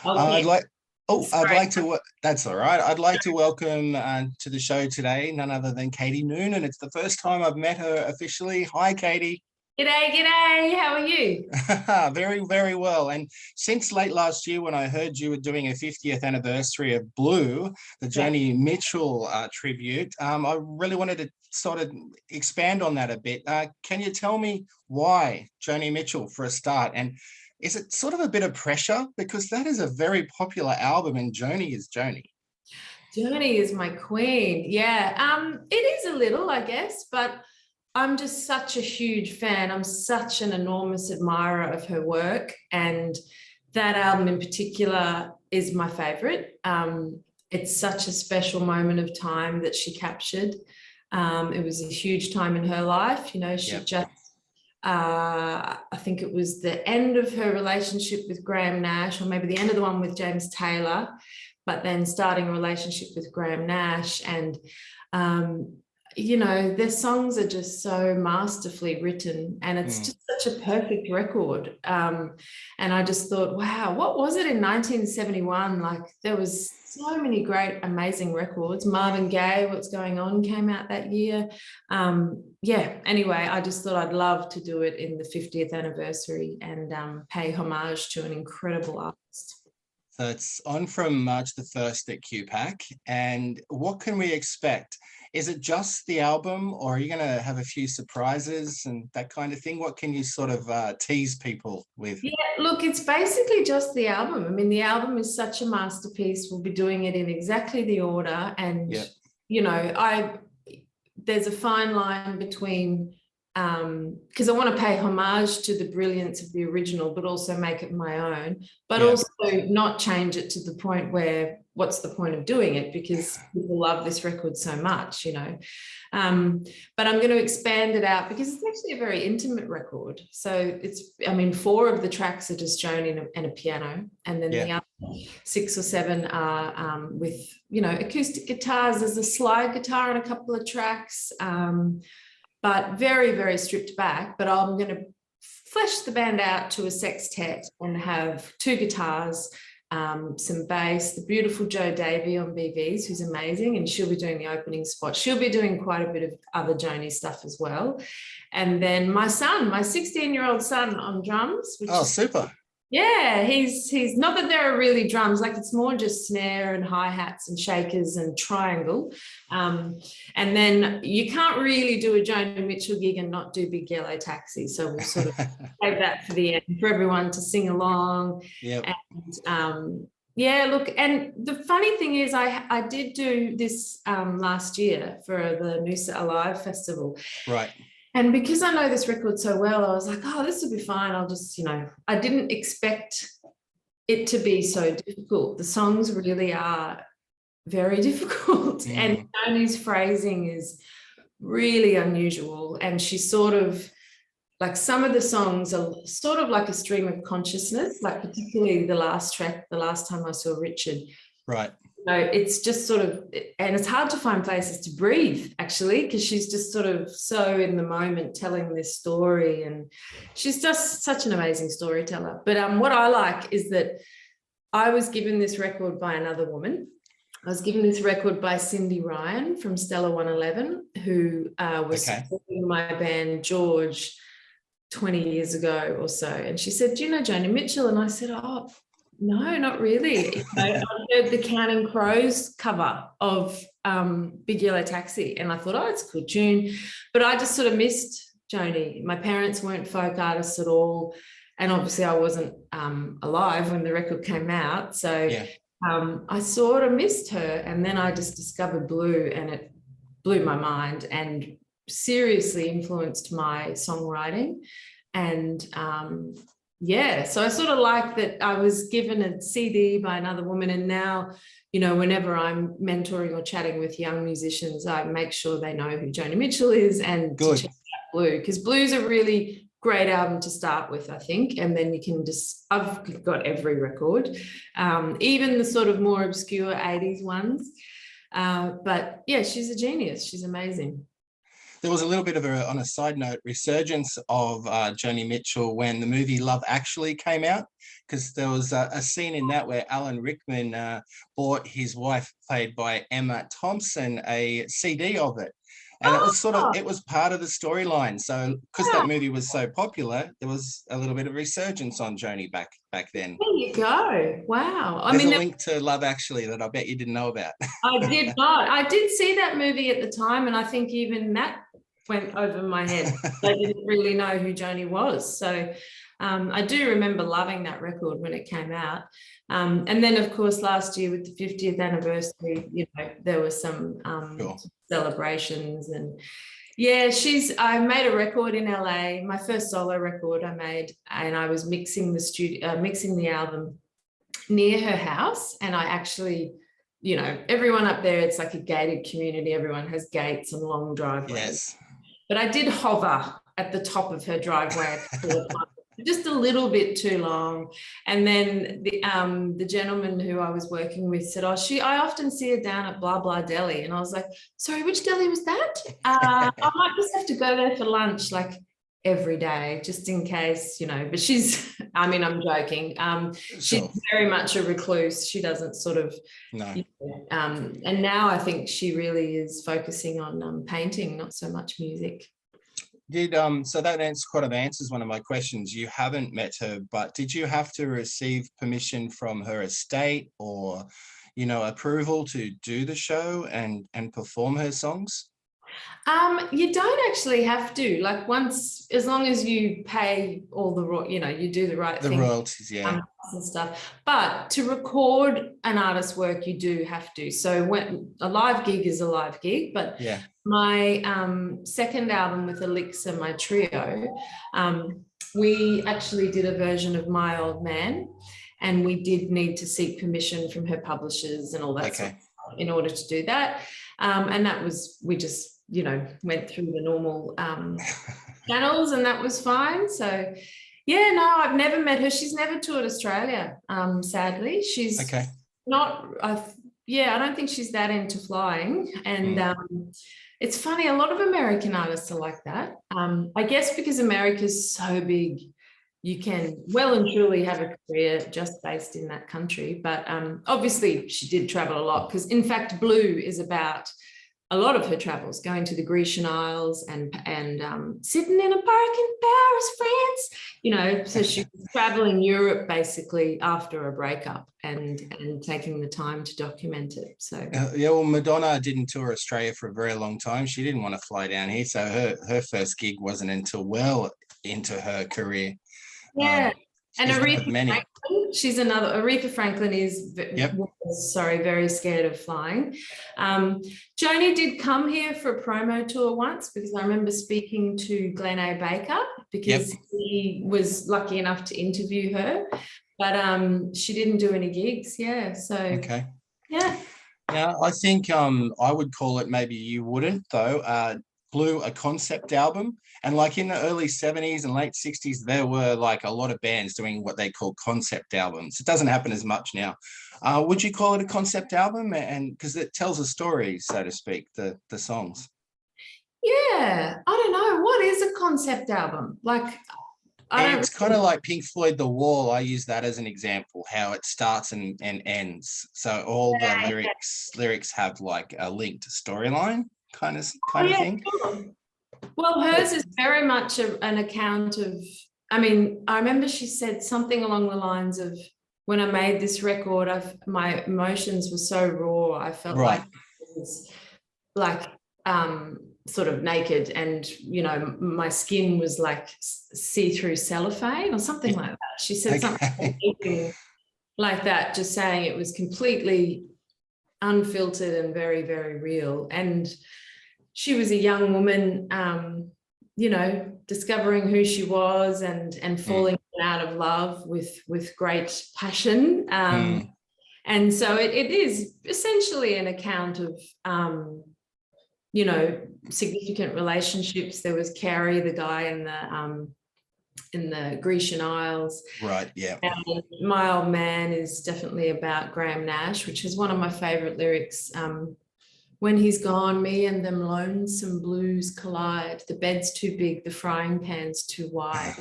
I'd Okay. like, oh, I'd Sorry. like to, that's all right. I'd like to welcome to the show today none other than Katie Noonan. It's the first time I've met her officially. Hi, Katie. G'day, g'day. How are you? Very, very well. And since late last year, when I heard you were doing a 50th anniversary of Blue, the Yeah. Joni Mitchell tribute, I really wanted to sort of expand on that a bit. Can you tell me why Joni Mitchell for a start? And is it sort of a bit of pressure? Because that is a very popular album and Joni is Joni. Joni is my queen. Yeah. It is a little, I guess, but I'm just such a huge fan. I'm such an enormous admirer of her work, and that album in particular is my favorite. It's such a special moment of time that she captured. It was a huge time in her life. You know, she just, I think it was the end of her relationship with Graham Nash, or maybe the end of the one with James Taylor, but then starting a relationship with Graham Nash. And you know, their songs are just so masterfully written, and it's just such a perfect record. And I just thought, wow, what was it in 1971? Like, there was so many great, amazing records. Marvin Gaye, What's Going On came out that year. Yeah, anyway, I just thought I'd love to do it in the 50th anniversary and pay homage to an incredible artist. So it's on from March the 1st at QPAC. And what can we expect? Is it just the album, or are you going to have a few surprises and that kind of thing? What can you sort of tease people with? Yeah, look, it's basically just the album. I mean, the album is such a masterpiece. We'll be doing it in exactly the order. And, you know, there's a fine line between, because I want to pay homage to the brilliance of the original, but also make it my own, but also not change it to the point where what's the point of doing it, because people love this record so much, you know. But I'm going to expand it out because it's actually a very intimate record. So it's, I mean, 4 of the tracks are just Joni and a piano, and then the other 6 or 7 are with, you know, acoustic guitars. There's a slide guitar on a couple of tracks, but very, very stripped back. But I'm going to flesh the band out to a sextet and have 2 guitars, some bass, the beautiful Jo Davey on BVs, who's amazing, and she'll be doing the opening spot. She'll be doing quite a bit of other Joni stuff as well. And then my son, my 16-year-old son on drums. Which is super. Yeah, he's not that there are really drums, like it's more just snare and hi-hats and shakers and triangle. And then you can't really do a Joni Mitchell gig and not do Big Yellow Taxi. So we'll sort of save that for the end for everyone to sing along. And yeah, look, and the funny thing is I did do this last year for the Noosa Alive Festival. Right. And because I know this record so well, I was like, oh, this will be fine. I'll just, you know, I didn't expect it to be so difficult. The songs really are very difficult. And Joni's phrasing is really unusual. And she's sort of like, some of the songs are sort of like a stream of consciousness, like particularly the last track, The Last Time I Saw Richard. Right. So it's just sort of, and it's hard to find places to breathe, actually, because she's just sort of so in the moment telling this story, and she's just such an amazing storyteller. But what I like is that I was given this record by another woman. I was given this record by Cindy Ryan from Stella 111, who was supporting my band George 20 years ago or so. And she said, do you know Joni Mitchell? And I said, oh, no, not really. I heard the Counting Crows cover of Big Yellow Taxi, and I thought, oh, it's a cool tune. But I just sort of missed Joni. My parents weren't folk artists at all, and obviously I wasn't alive when the record came out. So I sort of missed her, and then I just discovered Blue, and it blew my mind and seriously influenced my songwriting. And so I sort of like that I was given a CD by another woman, and now, you know, whenever I'm mentoring or chatting with young musicians, I make sure they know who Joni Mitchell is and to check out Blue, because Blue's a really great album to start with, I think. And then you can just, I've got every record, even the sort of more obscure 80s ones. But yeah, she's a genius. She's amazing. there was a little bit of on a side note, resurgence of Joni Mitchell when the movie Love Actually came out, because there was a scene in that where Alan Rickman bought his wife, played by Emma Thompson, a CD of it. And it was it was part of the storyline. So because that movie was so popular, there was a little bit of resurgence on Joni back then. There you go. Wow. There's a link to Love Actually that I bet you didn't know about. I did not. I did see that movie at the time, and I think even that went over my head. I didn't really know who Joni was. So I do remember loving that record when it came out. And then, of course, last year with the 50th anniversary, you know, there were some celebrations. And yeah, I made a record in LA, my first solo record I made, and I was mixing the album near her house. And I actually, you know, everyone up there, it's like a gated community. Everyone has gates and long driveways. Yes. But I did hover at the top of her driveway just a little bit too long. And then the gentleman who I was working with said, I often see her down at blah, blah deli. And I was like, sorry, which deli was that? I might just have to go there for lunch, like every day, just in case, you know, but I mean, I'm joking. She's very much a recluse. She doesn't sort of, no. You know, and now I think she really is focusing on painting, not so much music. So that answers one of my questions. You haven't met her, but did you have to receive permission from her estate or, you know, approval to do the show and perform her songs? You don't actually have to, like, once, as long as you pay all the, you know, you do the right thing. The royalties, yeah. And stuff. But to record an artist's work, you do have to. So when a live gig is a live gig, but yeah. My second album with Elixir, my trio, we actually did a version of My Old Man, and we did need to seek permission from her publishers and all that sort of stuff in order to do that. And that was, we just, you know, went through the normal channels, and that was fine. So yeah, no, I've never met her. She's never toured Australia, sadly. She's not, I don't think she's that into flying. And it's funny, a lot of American artists are like that. I guess because America's so big, you can well and truly have a career just based in that country. But obviously she did travel a lot, because in fact, Blue is about a lot of her travels, going to the Grecian Isles and sitting in a park in Paris, France, you know. So she was traveling Europe basically after a breakup and taking the time to document it. So yeah, well, Madonna didn't tour Australia for a very long time. She didn't want to fly down here, so her first gig wasn't until well into her career. Yeah. And Aretha Franklin is very scared of flying. Joni did come here for a promo tour once, because I remember speaking to Glenn A. Baker, because he was lucky enough to interview her, but she didn't do any gigs. Yeah. So yeah. Now I think I would call it, maybe you wouldn't though, Blue, a concept album. And like in the early 70s and late 60s, there were like a lot of bands doing what they call concept albums. It doesn't happen as much now. Would you call it a concept album? And because it tells a story, so to speak, the songs. Yeah, I don't know. What is a concept album? Like, it's kind of like Pink Floyd, The Wall. I use that as an example, how it starts and ends. So all the lyrics have like a linked storyline kind of thing. Sure. Well, hers is very much an account of, I mean, I remember she said something along the lines of, when I made this record, my emotions were so raw. I felt like it was like sort of naked, and, you know, my skin was like see-through cellophane or something like that. She said something like that, just saying it was completely unfiltered and very, very real. And she was a young woman, you know, discovering who she was and falling out of love with great passion. And so it is essentially an account of, you know, significant relationships. There was Carrie, the guy in the Grecian Isles. Right, yeah. And My Old Man is definitely about Graham Nash, which is one of my favourite lyrics when he's gone, me and them lonesome blues collide. The bed's too big, the frying pan's too wide.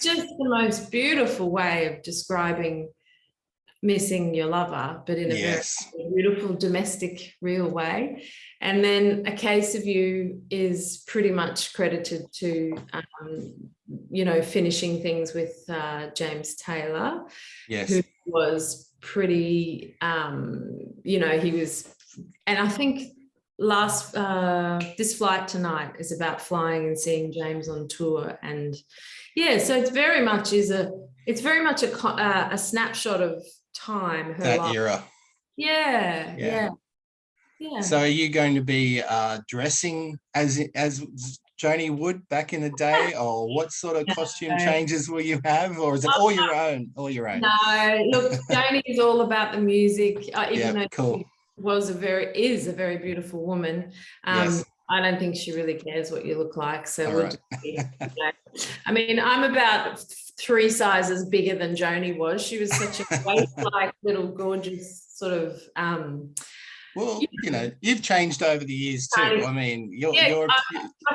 Just the most beautiful way of describing missing your lover, but in a very beautiful, domestic, real way. And then A Case of You is pretty much credited to, you know, finishing things with James Taylor, who was pretty, you know, he was, and I think This Flight Tonight is about flying and seeing James on tour. And yeah, so it's very much a snapshot of time, her that life. era. Yeah. So are you going to be dressing as Joni would back in the day, or what sort of costume changes will you have, or is it all your own? No, look, Joni is all about the music, even though cool. She is a very beautiful woman. I don't think she really cares what you look like. So I mean, I'm about 3 sizes bigger than Joni was. She was such a waist-like little gorgeous sort of well, you know, you've changed over the years too. I mean, I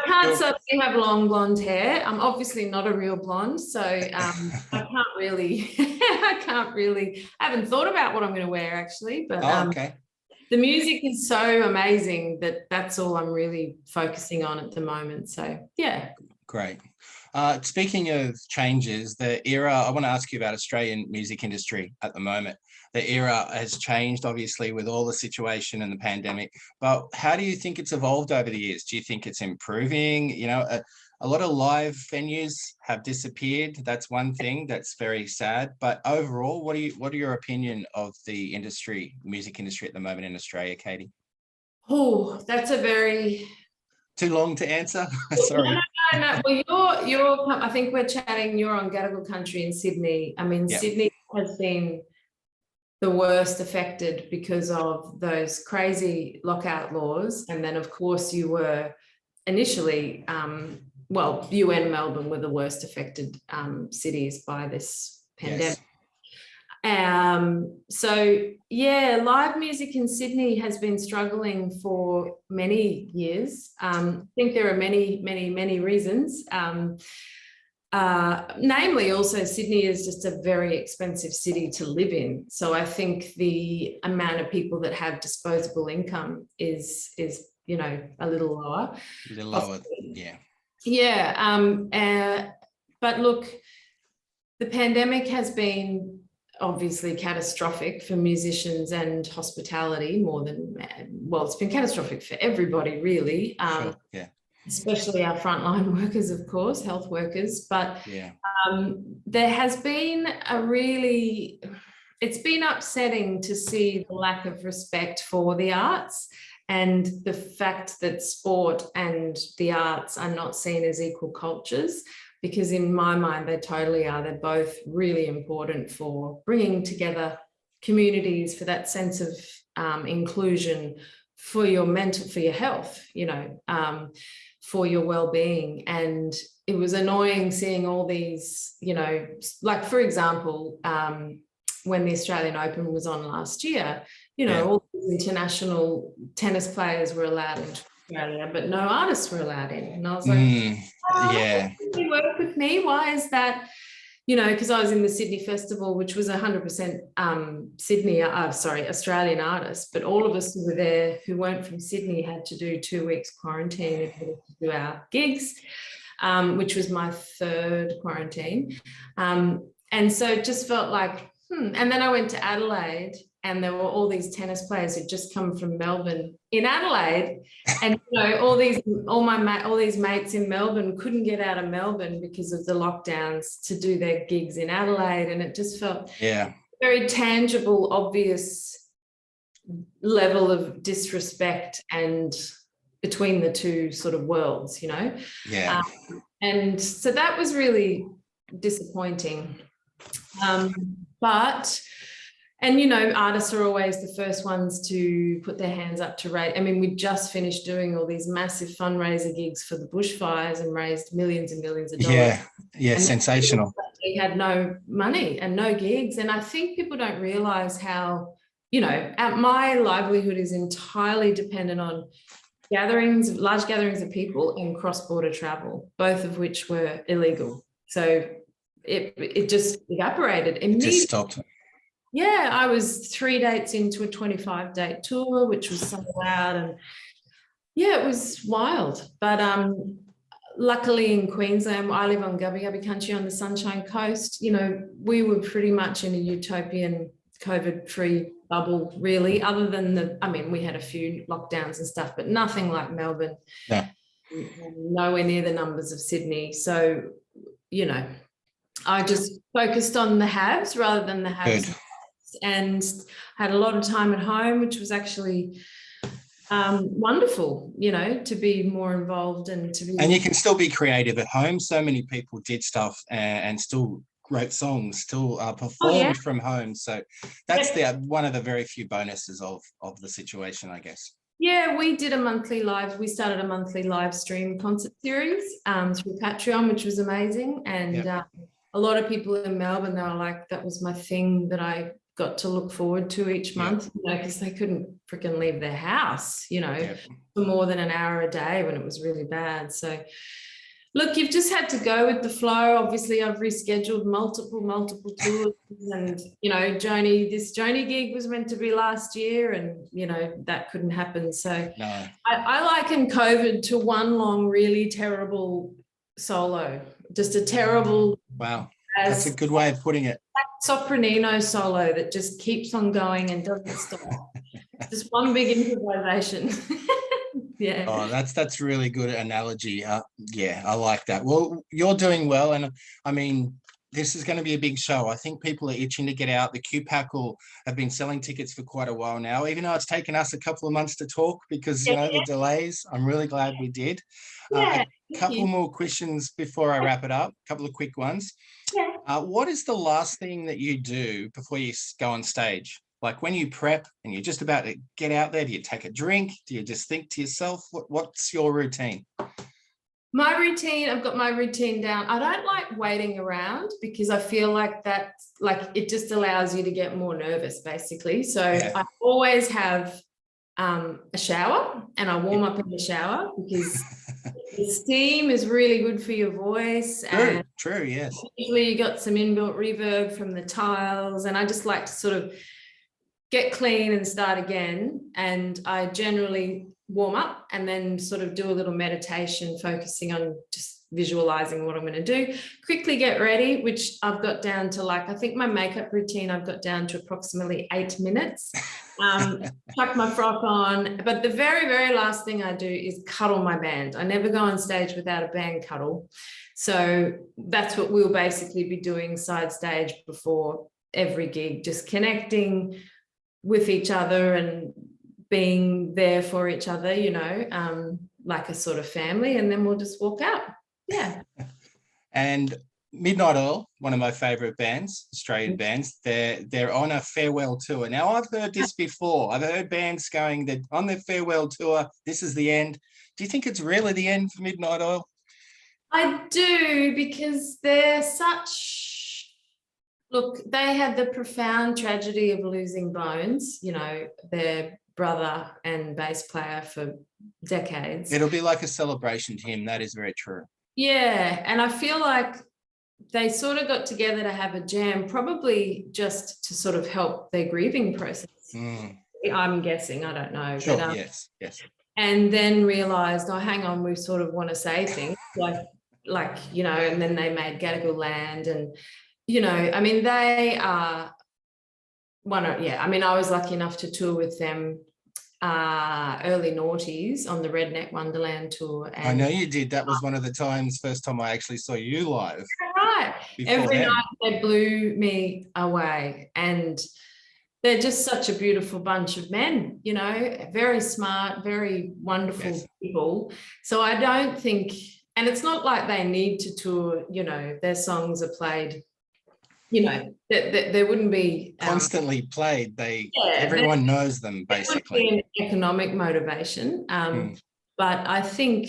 can't suddenly have long blonde hair. I'm obviously not a real blonde, so I haven't thought about what I'm going to wear actually, but the music is so amazing that's all I'm really focusing on at the moment. So yeah. Great. Speaking of changes, the era, I want to ask you about Australian music industry at the moment. The era has changed, obviously, with all the situation and the pandemic, but how do you think it's evolved over the years? Do you think it's improving? You know, a lot of live venues have disappeared. That's one thing that's very sad, but overall, what are your opinion of the music industry at the moment in Australia, Katie? Oh, that's a very... Too long to answer? Sorry. No. Well, you're. I think we're chatting. You're on Gadigal country in Sydney. I mean, Sydney has been the worst affected because of those crazy lockout laws, and then of course you were initially. Well, you and Melbourne were the worst affected cities by this pandemic. So yeah, live music in Sydney has been struggling for many years. I think there are many reasons. Namely, also Sydney is just a very expensive city to live in. So I think the amount of people that have disposable income is you know, a little lower. But look, the pandemic has been obviously catastrophic for musicians and hospitality more than, well, it's been catastrophic for everybody really. Especially our frontline workers, of course, health workers. But there has been it's been upsetting to see the lack of respect for the arts and the fact that sport and the arts are not seen as equal cultures. Because in my mind, they totally are. They're both really important for bringing together communities, for that sense of inclusion, for your health, you know, for your well-being. And it was annoying seeing all these, you know, like for example, when the Australian Open was on last year, you know, all these international tennis players were allowed into Australia, but no artists were allowed in. And I was like, you work with me? Why is that? You know, because I was in the Sydney Festival, which was 100% Australian artists, but all of us who were there who weren't from Sydney had to do 2 weeks quarantine in order to do our gigs, which was my 3rd quarantine. And so it just felt like, And then I went to Adelaide, and there were all these tennis players who'd just come from Melbourne in Adelaide. And, you know, all these mates in Melbourne couldn't get out of Melbourne because of the lockdowns to do their gigs in Adelaide. And it just felt very tangible, obvious level of disrespect and between the two sort of worlds, you know? And so that was really disappointing. And, you know, artists are always the first ones to put their hands up to rate. I mean, we just finished doing all these massive fundraiser gigs for the bushfires and raised millions and millions of dollars. And sensational. We had no money and no gigs. And I think people don't realise how, my livelihood is entirely dependent on large gatherings of people and cross-border travel, both of which were illegal. So it just evaporated immediately. Just stopped. Yeah, I was 3 dates into a 25-date tour, which was sold out, and yeah, it was wild. But luckily in Queensland, I live on Gubbi Gubbi country on the Sunshine Coast. We were pretty much in a utopian COVID-free bubble, really, other than we had a few lockdowns and stuff, but nothing like Melbourne. Yeah. Nowhere near the numbers of Sydney. So, I just focused on the haves rather than the haves. Good. And had a lot of time at home, which was actually wonderful, to be more involved and to be. And you can still be creative at home. So many people did stuff and still wrote songs, still performed from home. So that's one of the very few bonuses of the situation, I guess. Yeah, we started a monthly live stream concert series through Patreon, which was amazing. And a lot of people in Melbourne, they were like, that was my thing that I got to look forward to each month, because they couldn't freaking leave their house, for more than an hour a day when it was really bad. So look, you've just had to go with the flow. Obviously, I've rescheduled multiple tours, and this Joni gig was meant to be last year, and that couldn't happen. So no. I liken COVID to one long, really terrible solo, just a terrible. Wow, that's a good way of putting it. Sopranino solo that just keeps on going and doesn't stop. Just one big improvisation. Yeah. Oh, that's really good analogy. Yeah, I like that. Well, you're doing well, and I mean, this is going to be a big show. I think people are itching to get out. The QPAC have been selling tickets for quite a while now, even though it's taken us a couple of months to talk because the delays. I'm really glad we did. A couple more questions before I wrap it up. A couple of quick ones. Yeah. What is the last thing that you do before you go on stage? Like when you prep and you're just about to get out there, do you take a drink? Do you just think to yourself? What's your routine? My routine, I've got my routine down. I don't like waiting around because I feel like it just allows you to get more nervous, basically. So I always have a shower, and I warm up in the shower because the steam is really good for your voice. True, yes. Usually you got some inbuilt reverb from the tiles, and I just like to sort of get clean and start again. And I generally warm up and then sort of do a little meditation, focusing on just visualizing what I'm going to do. Quickly get ready, which I've got down to I think my makeup routine, I've got down to approximately 8 minutes. Chuck my frock on. But the very, very last thing I do is cuddle my band. I never go on stage without a band cuddle. So that's what we'll basically be doing side stage before every gig, just connecting with each other and being there for each other, like a sort of family, and then we'll just walk out. Yeah. And Midnight Oil, one of my favorite bands, Australian bands, they're on a farewell tour. Now, I've heard this before. I've heard bands going, they're on their farewell tour, this is the end. Do you think it's really the end for Midnight Oil? I do, because they're look, they had the profound tragedy of losing Bones, their brother and bass player for decades. It'll be like a celebration to him. That is very true. Yeah. And I feel like they sort of got together to have a jam, probably just to sort of help their grieving process. I'm guessing, I don't know. Sure, but, yes. And then realised, hang on, we sort of want to say things and then they made Gadigal Land, and, they are I was lucky enough to tour with them early noughties on the Redneck Wonderland tour. And I know you did. That was one of the first time I actually saw you live. Right. Every night they blew me away, and they're just such a beautiful bunch of men, very smart, very wonderful people. So I don't think, and it's not like they need to tour, their songs are played, there wouldn't be constantly played. Everyone knows them, basically. An economic motivation, but I think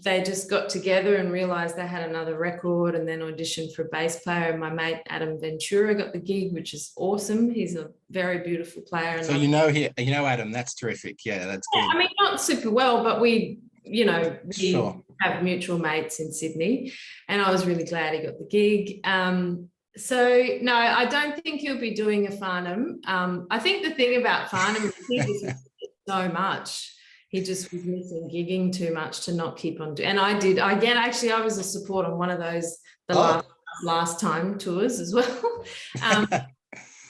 they just got together and realized they had another record, and then auditioned for a bass player. And my mate Adam Ventura got the gig, which is awesome. He's a very beautiful player. So Adam, that's terrific. Yeah, that's good. I mean, not super well, but we Sure. have mutual mates in Sydney, and I was really glad he got the gig. So no, I don't think he'll be doing a Farnham. I think the thing about Farnham is he just so much. He just was missing gigging too much to not keep on doing. And I did. Again, actually, I was a support on one of those last time tours as well.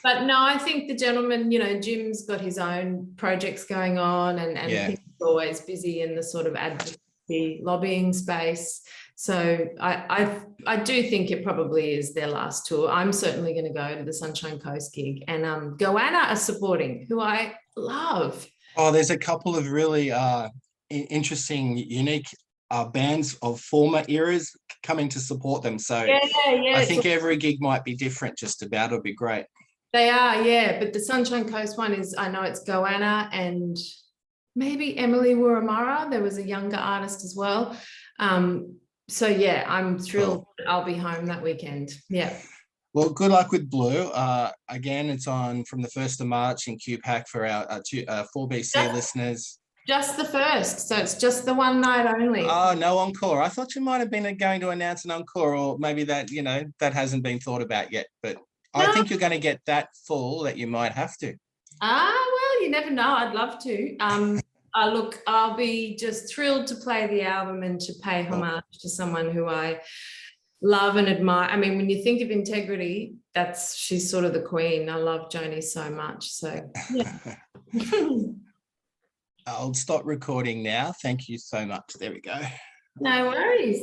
But no, I think the gentleman, Jim's got his own projects going on, and he's always busy in the sort of advocacy lobbying space. So I do think it probably is their last tour. I'm certainly going to go to the Sunshine Coast gig, and Goanna are supporting, who I love. Oh, there's a couple of really interesting, unique bands of former eras coming to support them. So I think every gig might be different just about. It'll be great. They are, yeah. But the Sunshine Coast one is, I know it's Goanna and maybe Emily Wuramara. There was a younger artist as well. So yeah, I'm thrilled. Cool. I'll be home that weekend. Yeah. Well, good luck with Blue. Again, it's on from the 1st of March in QPAC for our 4BC listeners. Just the 1st, so it's just the one night only. Oh, no encore. I thought you might have been going to announce an encore, or maybe that, that hasn't been thought about yet. But I think you're going to get that full that you might have to. Well, you never know. I'd love to. Look, I'll be just thrilled to play the album and to pay homage to someone who I love and admire. I mean, when you think of integrity, she's sort of the queen. I love Joni so much. So yeah. I'll stop recording now. Thank you so much. There we go. No worries.